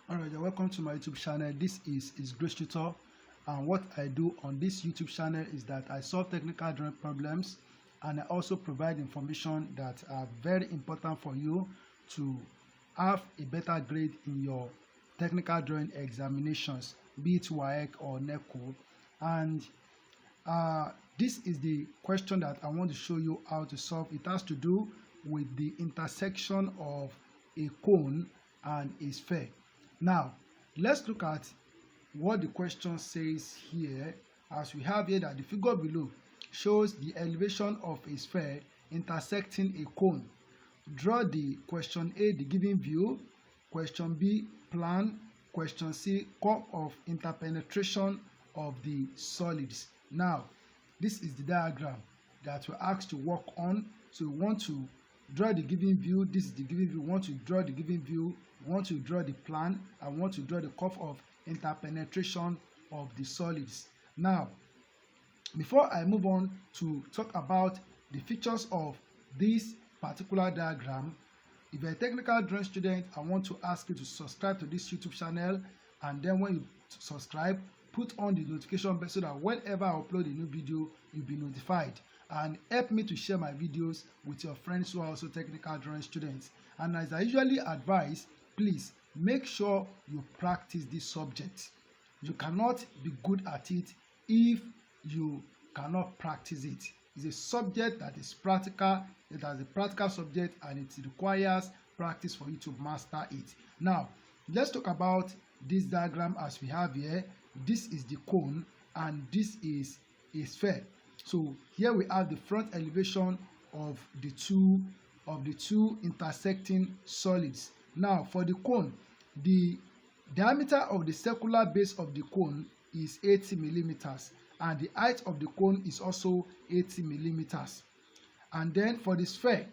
Alright, welcome to my YouTube channel. This is Grace Tutor, and what I do on this YouTube channel is that I solve technical drawing problems, and I also provide information that are very important for you to have a better grade in your technical drawing examinations, be it WAEC or NECO. And this is the question that I want to show you how to solve. It has to do with the intersection of a cone and a sphere. Now, let's look at what the question says here, as we have here that the figure below shows the elevation of a sphere intersecting a cone. Draw the question A, the given view, question B, plan, question C, curve of interpenetration of the solids. Now, this is the diagram that we're asked to work on. So we want to draw the given view. This is the given view. We want to draw the given view. We want to draw the plan. I want to draw the curve of interpenetration of the solids. Now, before I move on to talk about the features of this particular diagram, if you're a technical drawing student, I want to ask you to subscribe to this YouTube channel, and then when you subscribe, put on the notification bell so that whenever I upload a new video, you'll be notified. And help me to share my videos with your friends who are also technical drawing students. And as I usually advise, please make sure you practice this subject. You cannot be good at it if you cannot practice it. It's a subject that is practical, it has a practical subject, and it requires practice for you to master it. Now, let's talk about this diagram as we have here. This is the cone and this is a sphere. So here we have the front elevation of the two intersecting solids. Now for the cone, the diameter of the circular base of the cone is 80 millimeters, and the height of the cone is also 80 millimeters. And then for the sphere,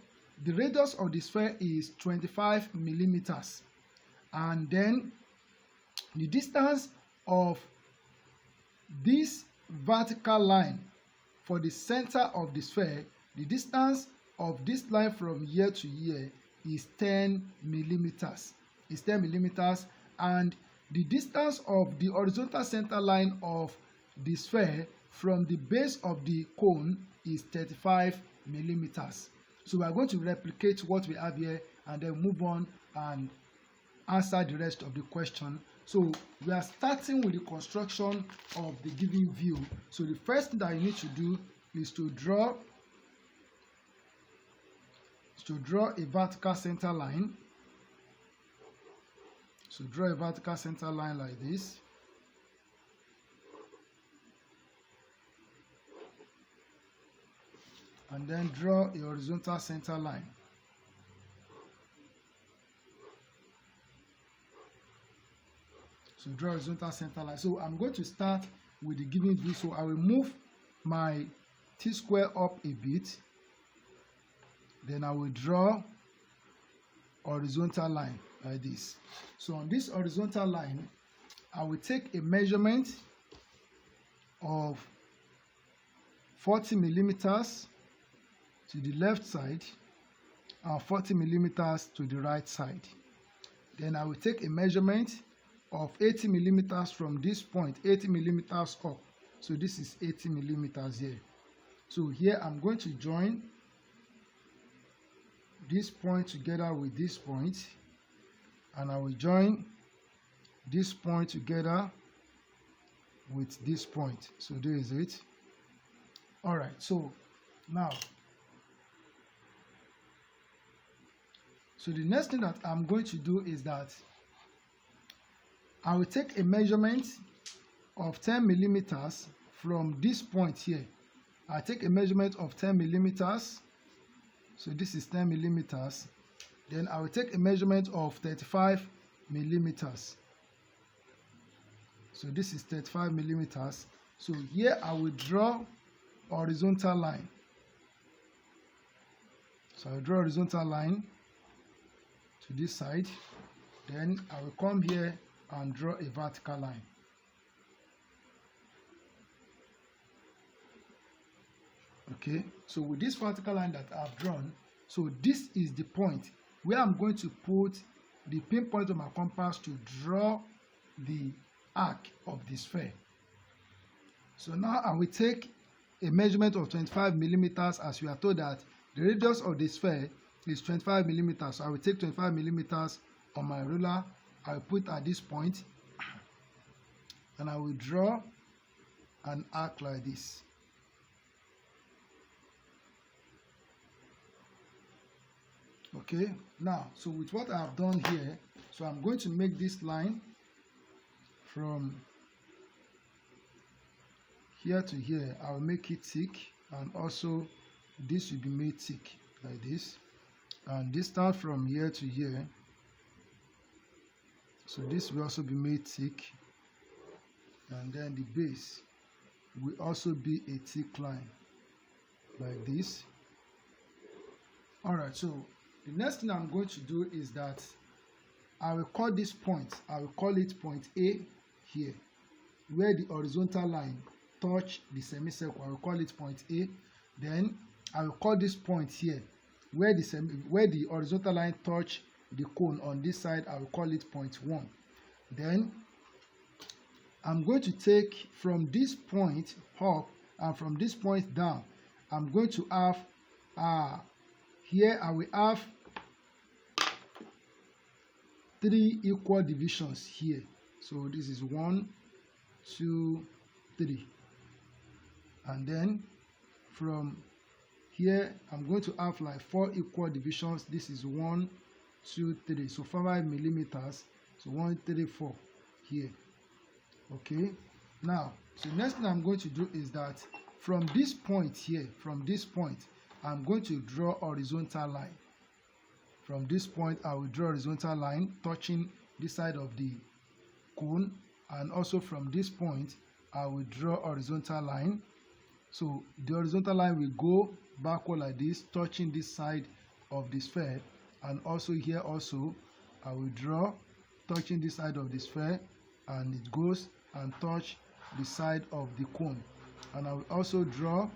the radius of the sphere is 25 millimeters, and then the distance of this vertical line for the center of the sphere, the distance of this line from here to here is 10 millimeters. It's 10 millimeters, and the distance of the horizontal center line of the sphere from the base of the cone is 35 millimeters. So we are going to replicate what we have here and then move on and answer the rest of the question. So we are starting with the construction of the given view. So the first thing that you need to do is to draw a vertical center line. So draw a vertical center line like this. And then draw a horizontal center line. So draw a horizontal center line. So I'm going to start with the given view. So I will move my T-square up a bit. Then I will draw a horizontal line like this. So on this horizontal line, I will take a measurement of 40 millimeters to the left side and 40 millimeters to the right side. Then I will take a measurement of 80 millimeters from this point, 80 millimeters up. So this is 80 millimeters here. So here I'm going to join this point together with this point, and I will join this point together with this point. So there is it. All right, so now, so the next thing that I'm going to do is that I will take a measurement of 10 millimeters from this point here. I take a measurement of 10 millimeters. So this is 10 millimeters. Then I will take a measurement of 35 millimeters. So this is 35 millimeters. So here I will draw a horizontal line. So I will draw a horizontal line to this side. Then I will come here and draw a vertical line. Okay, so with this vertical line that I've drawn, so this is the point where I'm going to put the pinpoint of my compass to draw the arc of the sphere. So now I will take a measurement of 25 millimeters, as we are told that the radius of the sphere is 25 millimeters. So I will take 25 millimeters on my ruler. I will put at this point and I will draw an arc like this. Okay, now, so with what I have done here, so I'm going to make this line from here to here. I will make it thick, and also this will be made thick like this, and distance from here to here, so this will also be made thick, and then the base will also be a thick line like this. All right, so the next thing I'm going to do is that I will call this point, I will call it point A here, where the horizontal line touch the semicircle. I will call it point A. Then I will call this point here, where the horizontal line touch the cone on this side. I will call it point 1. Then I'm going to take from this point up and from this point down, I'm going to have here I will have 3 equal divisions here. So this is 1, 2, 3. And then from here I'm going to have like 4 equal divisions. This is 1, 2, 3. So 5 millimeters. So 1, 3, 4 here. Okay. Now, so next thing I'm going to do is that from this point here, from this point, I'm going to draw a horizontal line. From this point, I will draw a horizontal line touching this side of the cone, and also from this point, I will draw a horizontal line. So the horizontal line will go backward like this, touching this side of the sphere, and also here also, I will draw touching this side of the sphere, and it goes and touch the side of the cone. And I will also draw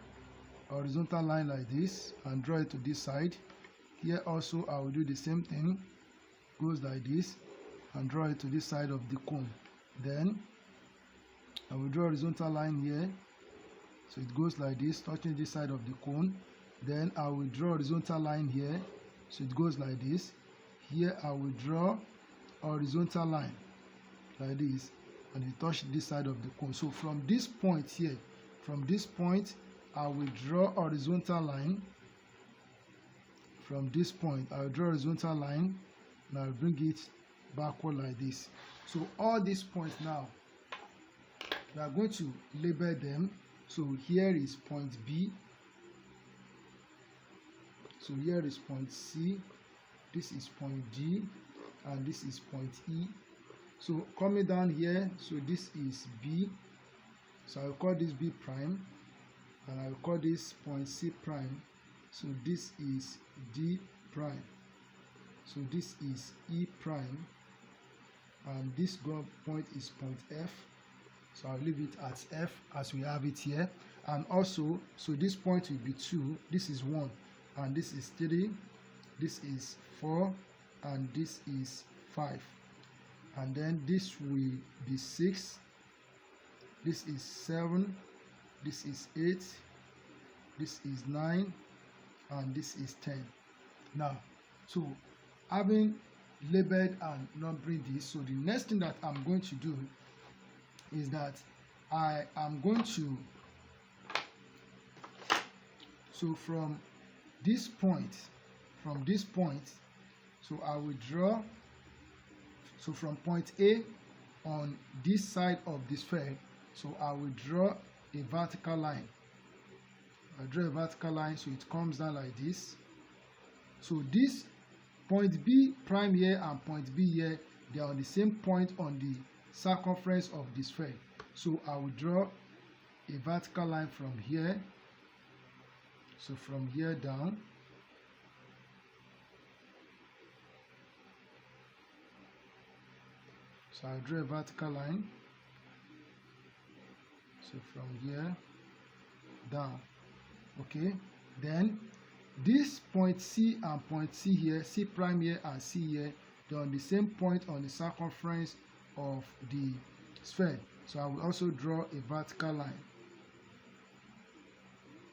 a horizontal line like this and draw it to this side. Here also I will do the same thing, goes like this, and draw it to this side of the cone. Then I will draw a horizontal line here, so it goes like this, touching this side of the cone. Then I will draw a horizontal line here, so it goes like this. Here I will draw a horizontal line like this, and it touches this side of the cone. So from this point here, from this point, I will draw a horizontal line. From this point, I will draw a horizontal line, and I will bring it backward like this. So all these points now, we are going to label them. So here is point B. So here is point C. This is point D, and this is point E. So coming down here, so this is B. So I will call this B prime, and I will call this point C prime. So this is D prime. So this is E prime, and this point is point F. So I'll leave it at F as we have it here. And also, so this point will be 2, this is 1, and this is 3, this is 4, and this is 5. And then this will be 6, this is 7, this is 8, this is 9, and this is 10. Now, so having labeled and numbering this, so the next thing that I'm going to do is that I am going to, so from this point, so I will draw, so from point A on this side of the sphere, so I will draw a vertical line. I draw a vertical line, so it comes down like this. So this point B prime here and point B here, they are on the same point on the circumference of the sphere. So I will draw a vertical line from here, so from here down, so I'll draw a vertical line, so from here down. Okay, then this point C and point C here, C prime here and C here, they're on the same point on the circumference of the sphere. So I will also draw a vertical line.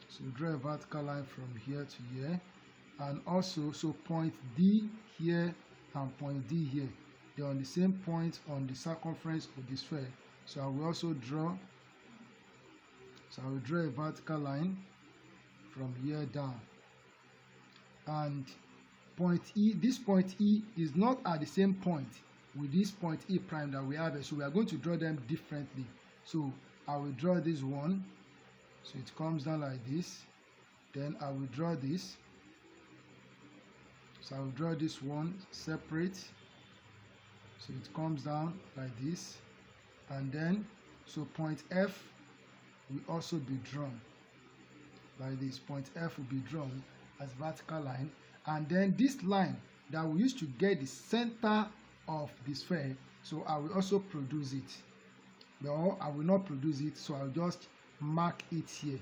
So draw a vertical line from here to here, and also so point D here and point D here, they're on the same point on the circumference of the sphere. So I will also draw, so I will draw a vertical line from here down. And point E, this point E is not at the same point with this point E prime that we have here. So we are going to draw them differently. So I will draw this one. So it comes down like this. Then I will draw this. So I will draw this one separate. So it comes down like this. And then, so point F will also be drawn like this. Point F will be drawn as vertical line. And then this line that we use to get the center of the sphere, so I will also produce it. No, I will not produce it, so I'll just mark it here.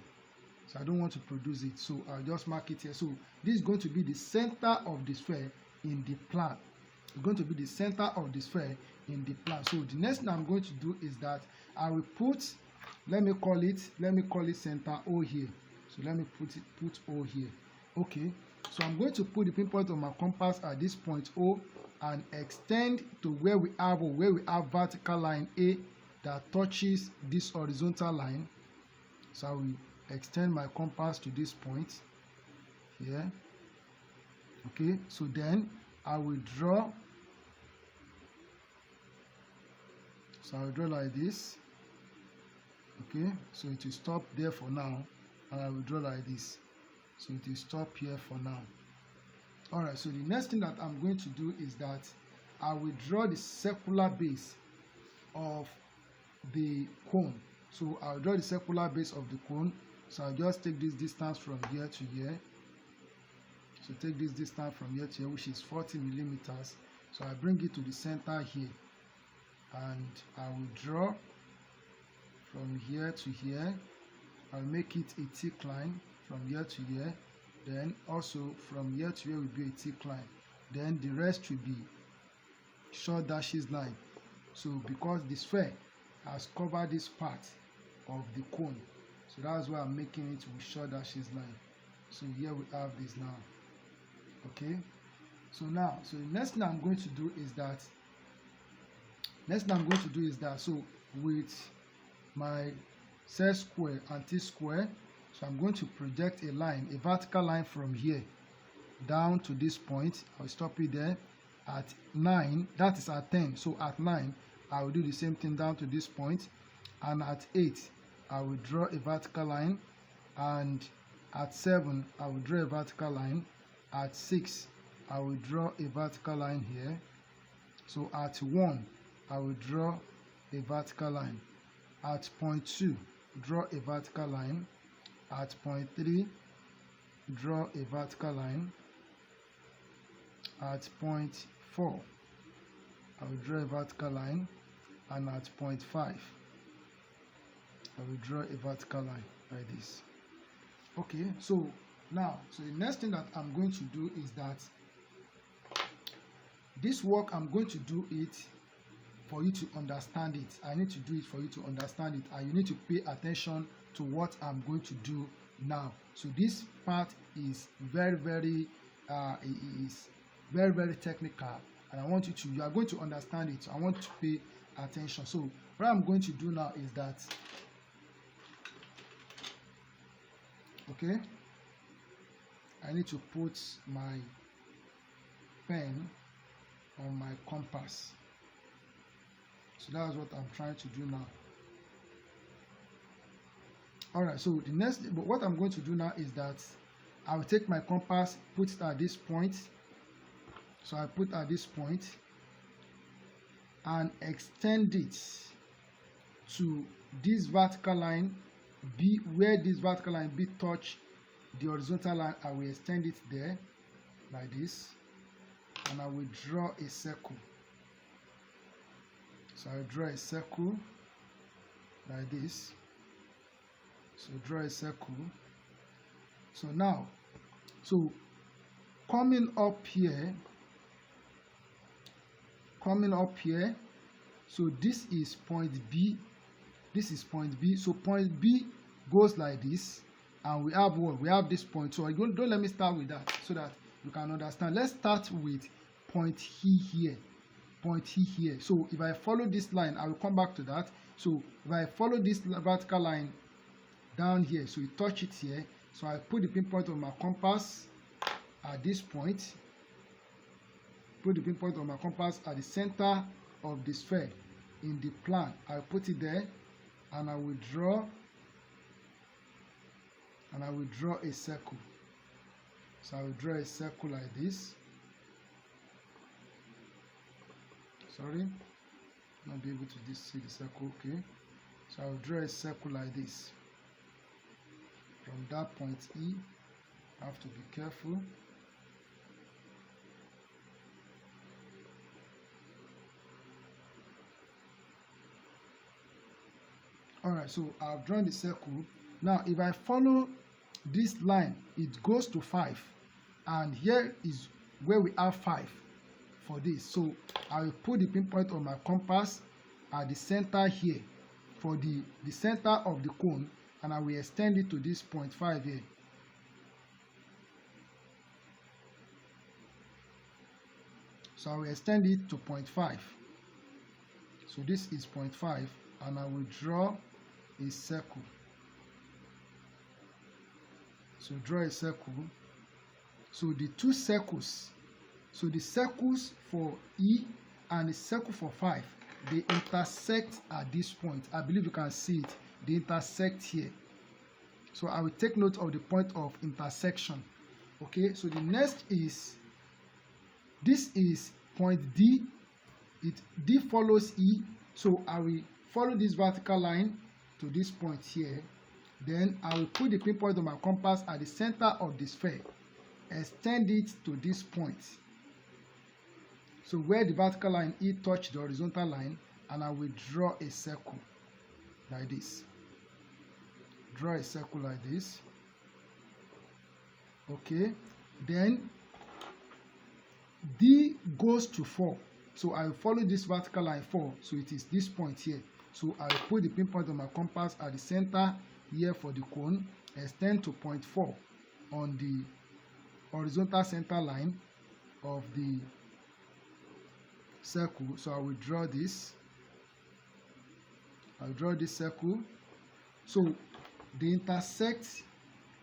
So I don't want to produce it, so I'll just mark it here. So this is going to be the center of the sphere in the plan. It's going to be the center of the sphere in the plan. So the next thing I'm going to do is that I will put, let me call it center O here. So let me put O here. Okay. So I'm going to put the pinpoint of my compass at this point O and extend to where we have vertical line A that touches this horizontal line. So I will extend my compass to this point here. Okay, so then I will draw. So I will draw like this. Okay, so it will stop there for now, and I will draw like this. So it will stop here for now. Alright, so the next thing that I'm going to do is that I will draw the circular base of the cone. So I'll draw the circular base of the cone. So I'll just take this distance from here to here. So take this distance from here to here, which is 40 millimeters. So I bring it to the center here. And I will draw from here to here. I'll make it a thick line from here to here. Then also from here to here will be a thick line. Then the rest will be short dashes line. So because the sphere has covered this part of the cone, so that's why I'm making it with short dashes line. So here we have this now. Okay. So now, so the next thing I'm going to do is that, so with my set square and T-square, so I'm going to project a line, a vertical line from here down to this point. I'll stop it there at 9, that is at 10. So at 9, I will do the same thing down to this point, and at 8, I will draw a vertical line, and at 7, I will draw a vertical line. At 6, I will draw a vertical line here. So at 1, I will draw a vertical line. At point 2, draw a vertical line. At point 3, draw a vertical line. At point 4, I will draw a vertical line. And at point 5, I will draw a vertical line like this. Okay, so now, so the next thing that I'm going to do is that this work, I'm going to do it for you to understand it. I need to do it for you to understand it, and you need to pay attention to what I'm going to do now. So this part is very technical, and I want you are going to understand it. So I want you to pay attention. So what I'm going to do now is that, okay, I need to put my pen on my compass. So that's what I'm trying to do now. Alright, so the next, but what I'm going to do now is that I will take my compass, put it at this point. So I put at this point and extend it to this vertical line B, where this vertical line B touch the horizontal line. I will extend it there like this, and I will draw a circle. So I draw a circle like this. So draw a circle. So now, so coming up here, coming up here. So this is point B, this is point B. So point B goes like this, and we have what? We have this point. So don't let me start with that so that you can understand. Let's start with point E here, point E here. So if I follow this line, I will come back to that. So if I follow this vertical line down here, so you touch it here, so I put the pinpoint of my compass at this point, put the pinpoint of my compass at the center of the sphere in the plan. I'll put it there, and I will draw a circle. So I will draw a circle like this. Sorry, not be able to see the circle. Okay, so I will draw a circle like this. From that point E, I have to be careful. Alright, so I've drawn the circle. Now if I follow this line, it goes to 5, and here is where we have 5 for this. So I will put the pinpoint of my compass at the center here for the center of the cone, and I will extend it to this point 5 here. So I will extend it to point 5. So this is point 5, and I will draw a circle. So draw a circle. So the two circles, so the circles for E and the circle for 5, they intersect at this point. I believe you can see it. They intersect here. So I will take note of the point of intersection. Okay, so the next is, this is point D. D follows E. So I will follow this vertical line to this point here. Then I will put the pinpoint of my compass at the center of the sphere, extend it to this point. So where the vertical line E touch the horizontal line, and I will draw a circle like this. Draw a circle like this. Okay, then D goes to 4. So I will follow this vertical line 4. So it is this point here. So I will put the pinpoint of my compass at the center here for the cone, extend to point 4 on the horizontal center line of the circle. So I will draw this. I'll draw this circle. So they intersect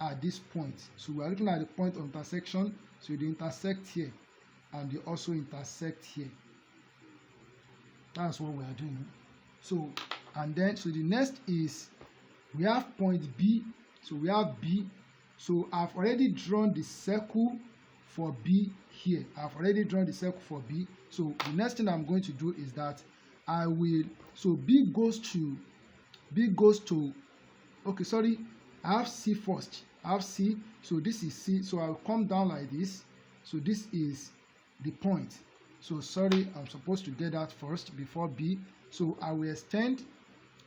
at this point. So we are looking at the point of intersection. So they intersect here, and they also intersect here. That's what we are doing. So, and then, so the next is, we have point B. So we have B. So I've already drawn the circle for B here. I've already drawn the circle for B. So the next thing I'm going to do is that I will, so B goes to, okay, sorry, I have C first. I have C. So this is C. So I'll come down like this. So this is the point. So sorry, I'm supposed to get that first before B. So I will extend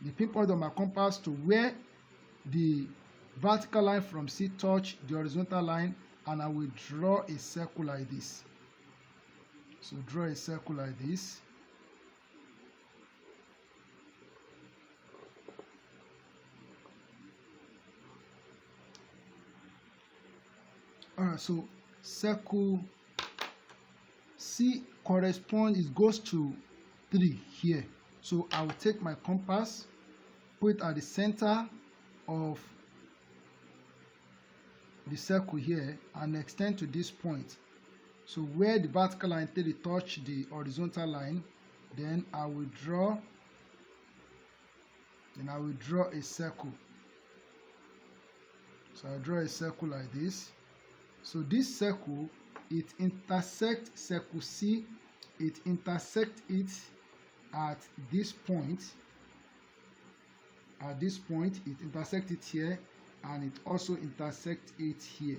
the pinpoint of my compass to where the vertical line from C touch the horizontal line, and I will draw a circle like this. So draw a circle like this. Alright, so circle C corresponds, it goes to 3 here. So I will take my compass, put it at the center of the circle here, and extend to this point. So where the vertical line 3 touch the horizontal line, then I will draw a circle. So I'll draw a circle like this. So this circle, it intersects circle C, it intersects it at this point. At this point, it intersects it here, and it also intersects it here.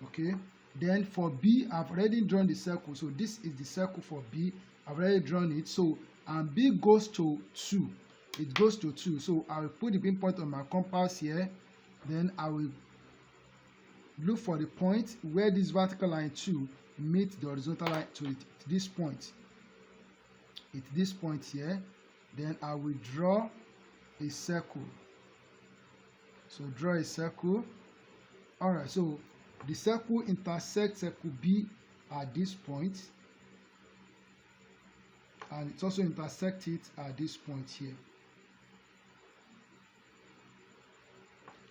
Okay, then for B, I've already drawn the circle. So this is the circle for B. I've already drawn it. So, and B goes to 2. It goes to 2. So I will put the pinpoint on my compass here. Then I will look for the point where this vertical line 2 meets the horizontal line to this point. It's this point here. Then I will draw a circle. So draw a circle. Alright, so the circle intersects circle B at this point, and it also intersects it at this point here.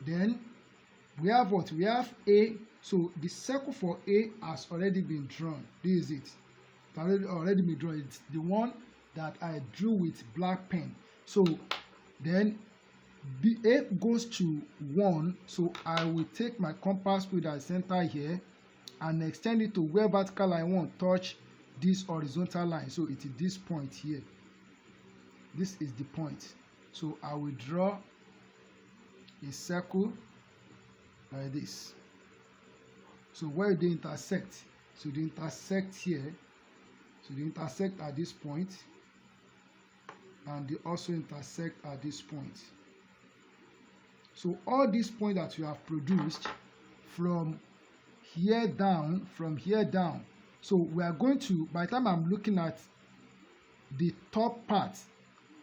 Then we have what? We have A. So the circle for A has already been drawn. This is it. It's already been drawn. It's the one that I drew with black pen. So then A goes to 1. So I will take my compass with the center here and extend it to where vertical line 1 touch this horizontal line. So it is this point here. This is the point. So I will draw a circle like this. So where they intersect? So they intersect here. So they intersect at this point, and they also intersect at this point. So all these points that you have produced from here down, so we are going to, by the time I'm looking at the top part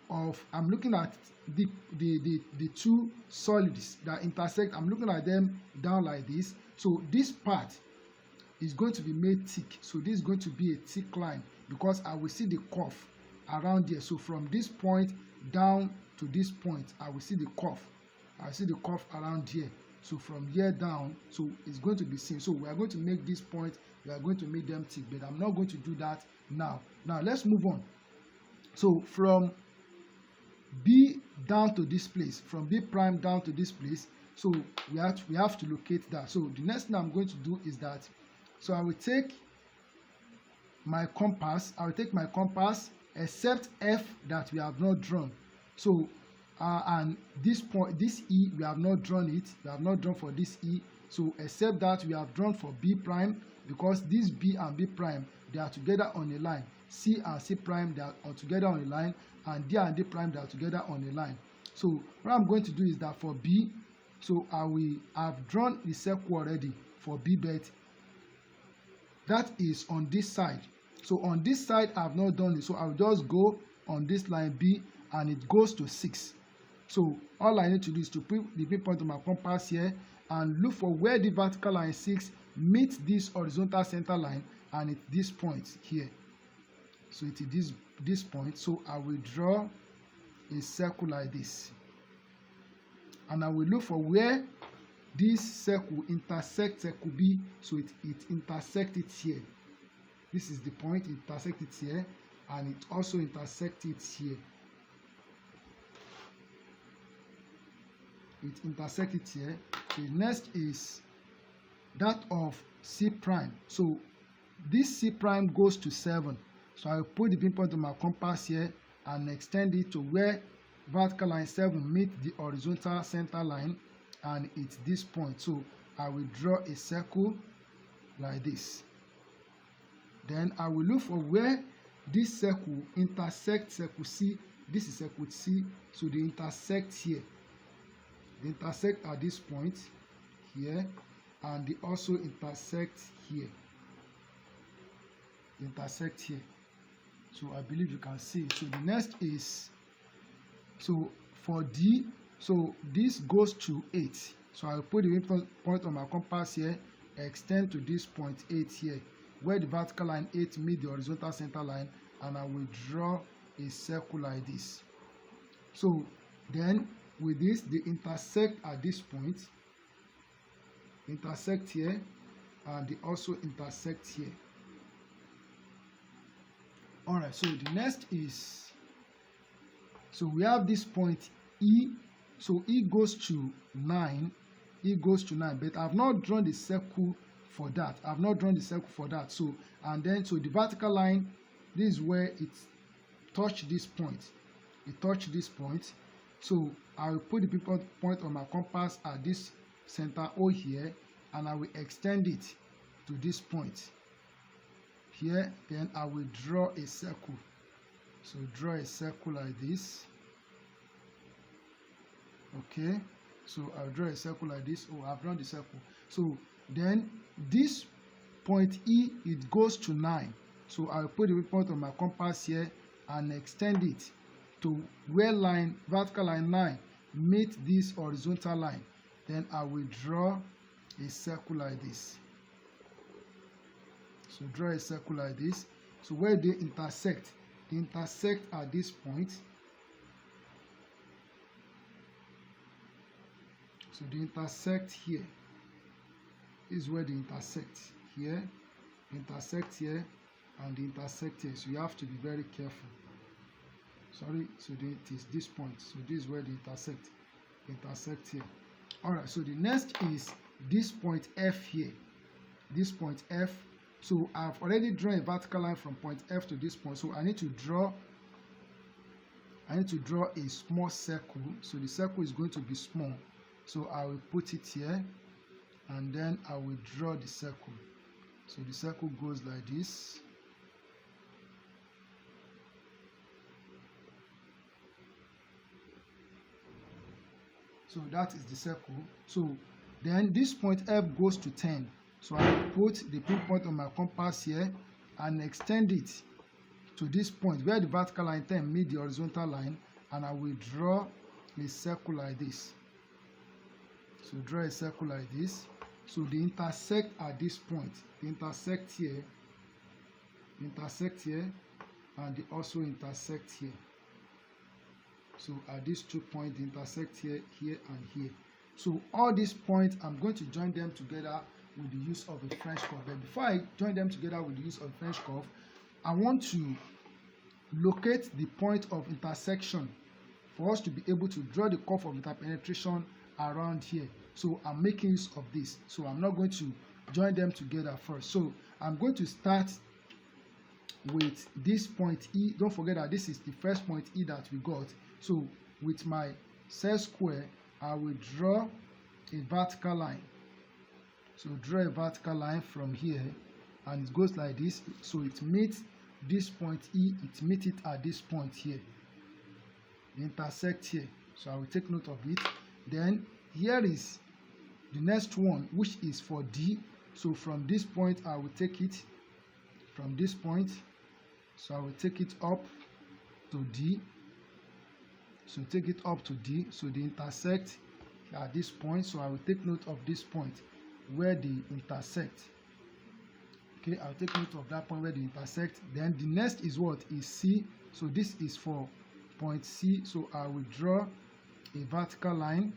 of, I'm looking at the two solids that intersect, I'm looking at them down like this. So this part is going to be made thick. So this is going to be a thick line because I will see the curve around here. So from this point down to this point, I will see the curve. I see the curve around here. So from here down, so it's going to be seen. So we are going to make this point, we are going to make them thick, but I'm not going to do that now. Now let's move on. So from B down to this place, from B prime down to this place, so we have to locate that. So the next thing I'm going to do is that, so I will take my compass, except F that we have not drawn. So and this point, this E, we have not drawn it. We have not drawn for this E. So except that we have drawn for B prime, because this B and B prime, they are together on a line. C and C prime, they are together on a line, and D and D prime, they are together on a line. So what I'm going to do is that for B, so I've drawn the circle already for B, but that is on this side. So on this side, I have not done it. So I'll just go on this line B, and it goes to 6. So all I need to do is to put the pinpoint on my compass here and look for where the vertical line 6 meets this horizontal center line, and it's this point here. So it is this point. So I will draw a circle like this, and I will look for where this circle intersects circle B. So it intersects it here. This is the point. It intersects it here, and it also intersects it here. It intersects it here. So the next is that of C prime. So this C prime goes to 7. So I will put the pinpoint on my compass here and extend it to where vertical line 7 meets the horizontal center line, and it's this point. So I will draw a circle like this. Then I will look for where this circle intersects circle C. This is circle C, so they intersect here. They intersect at this point here, and they also intersect here. They intersect here. So I believe you can see. So the next is, so for D, so this goes to 8. So I'll put the point on my compass here, extend to this point 8 here, where the vertical line 8 meets the horizontal center line, and I will draw a circle like this. So then with this, they intersect at this point, intersect here, and they also intersect here. Alright, so the next is, so we have this point E. So E goes to 9. E goes to 9, but I've not drawn the circle for that. I've not drawn the circle for that. So, and then, so the vertical line, this is where it touched this point. It touched this point. So I will put the point on my compass at this center O here, and I will extend it to this point here. Then I will draw a circle. So draw a circle like this. Okay, so I'll draw a circle like this. Oh, I've drawn the circle. So Then this point E, it goes to 9. So I'll put the point of my compass here and extend it to where vertical line 9 meet this horizontal line. Then I will draw a circle like this. So draw a circle like this. So where they intersect at this point. So they intersect here. This is where they intersect here, intersect here, and they intersect here. So you have to be very careful. Sorry, so it is this point. So this is where they intersect here. All right, so the next is this point F here. This point F. So I've already drawn a vertical line from point F to this point. So I need to draw a small circle. So the circle is going to be small. So I will put it here, and then I will draw the circle. So the circle goes like this. So that is the circle. So then this point F goes to 10. So I will put the pinpoint on my compass here and extend it to this point where the vertical line 10 meet the horizontal line, and I will draw a circle like this. So draw a circle like this. So they intersect at this point. They intersect here, and they also intersect here. So at these 2 points, they intersect here, here, and here. So all these points, I'm going to join them together with the use of a French curve. But before I join them together with the use of French curve, I want to locate the point of intersection for us to be able to draw the curve of interpenetration around here. So I'm making use of this. So I'm not going to join them together first. So I'm going to start with this point E. Don't forget that this is the first point E that we got. So with my set square, I will draw a vertical line. So draw a vertical line from here, and it goes like this. So it meets this point E, it meets it at this point here. They intersect here. So I will take note of it. Then here is the next one, which is for D. So from this point, I will take it from this point. So I will take it up to D. So take it up to D. So they intersect at this point. So I will take note of this point where they intersect. Okay, I'll take note of that point where they intersect. Then the next is what is C. So this is for point C. So I will draw a vertical line.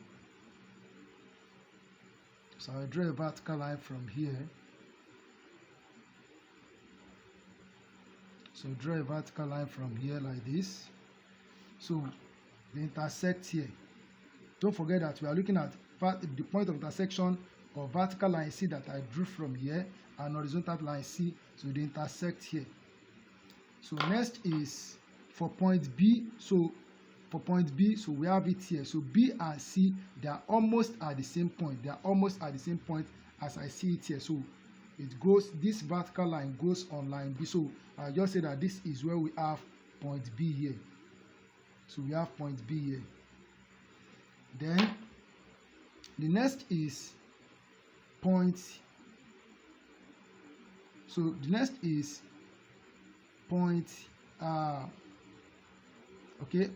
So I will draw a vertical line from here. So draw a vertical line from here like this. So they intersect here. Don't forget that we are looking at the point of intersection of vertical line C that I drew from here and horizontal line C. So they intersect here. So next is for point B. So for point B, so we have it here. So B and C, they are almost at the same point. They are almost at the same point as I see it here. So it goes, this vertical line goes on line B. So I just say that this is where we have point B here. So we have point B here. Then the next is point. So the next is point. Okay.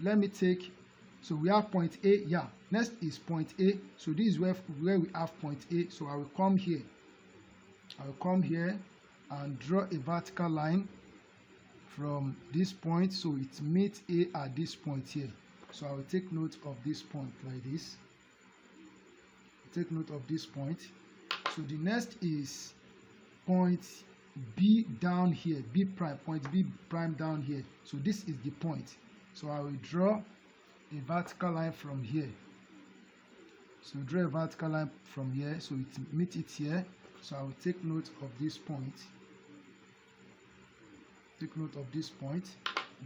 Let me take. So we have point A. Yeah. Next is point A. So this is where we have point A. So I will come here. I will come here and draw a vertical line from this point. So it meets A at this point here. So I will take note of this point like this. Take note of this point. So the next is point B down here. B prime. Point B prime down here. So this is the point. So I will draw a vertical line from here. So draw a vertical line from here. So it meets it here. So I will take note of this point. Take note of this point.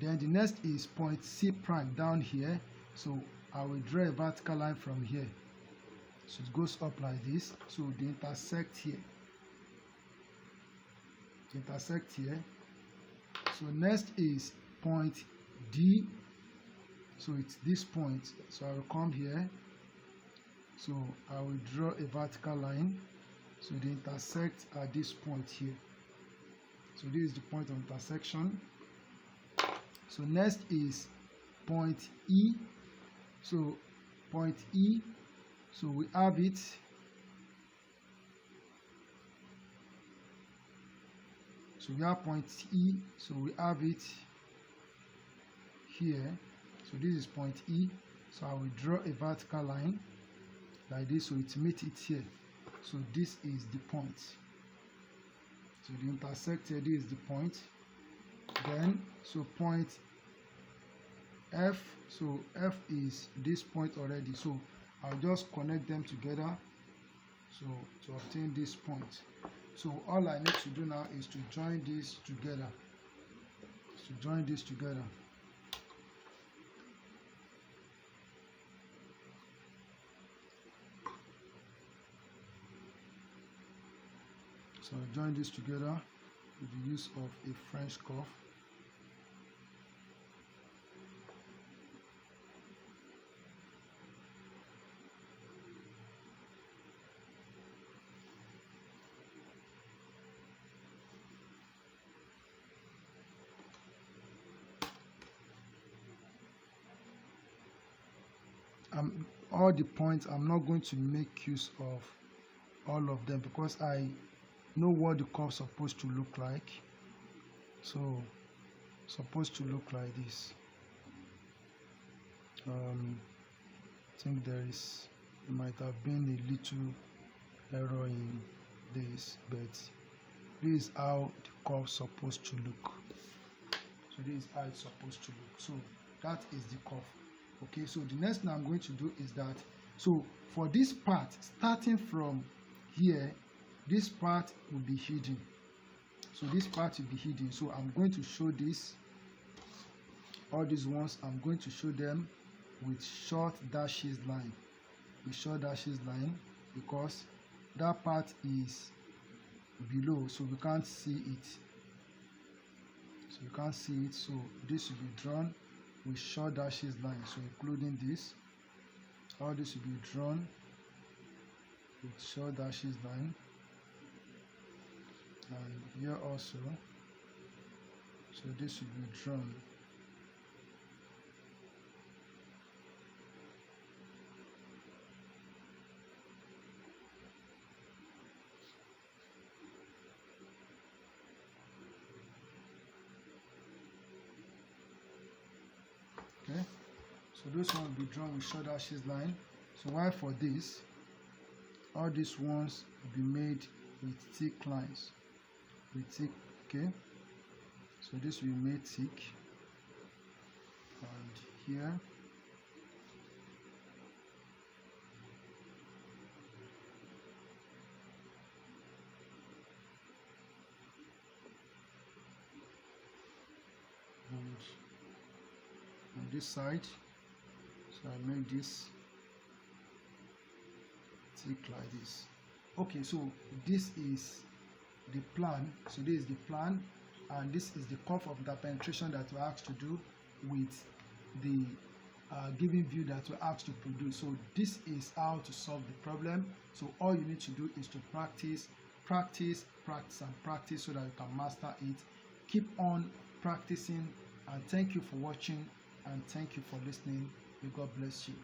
Then the next is point C prime down here. So I will draw a vertical line from here. So it goes up like this. So they intersect here. Intersect here. So next is point D. So it's this point. So I will come here. So I will draw a vertical line. So they intersect at this point here. So this is the point of intersection. So next is point E. So point E, so we have it. So we have point E, so we have it here. So this is point E. So I will draw a vertical line like this, so it meets it here. So this is the point. So the intersect here, this is the point. Then, so point F, so F is this point already. So I'll just connect them together, so to obtain this point. So all I need to do now is to join this together. So I join this together with the use of a French curve. All the points, I'm not going to make use of all of them because I know what the curve is supposed to look like. So supposed to look like this. I think there might have been a little error in this, but this is how the curve is supposed to look. So this is how it's supposed to look. So that is the curve. Okay, so the next thing I'm going to do is that, so for this part, starting from here, this part will be hidden. So this part will be hidden. So I'm going to show this, all these ones, I'm going to show them with short dashes line. Because that part is below, so we can't see it. So this will be drawn with short dashes line. So including this, all this will be drawn with short dashes line, and here also. So this will be drawn. Okay, so this one will be drawn with short dashes line. So while for this, all these ones will be made with thick lines. Okay, so this will be made thick, and here and on this side, so I make this thick like this. Okay, so this is the plan. So this is the plan, and this is the curve of interpenetration that we're asked to do with the given view that we're asked to produce. So this is how to solve the problem. So all you need to do is to practice, so that you can master it. Keep on practicing, and thank you for watching, and thank you for listening. May God bless you.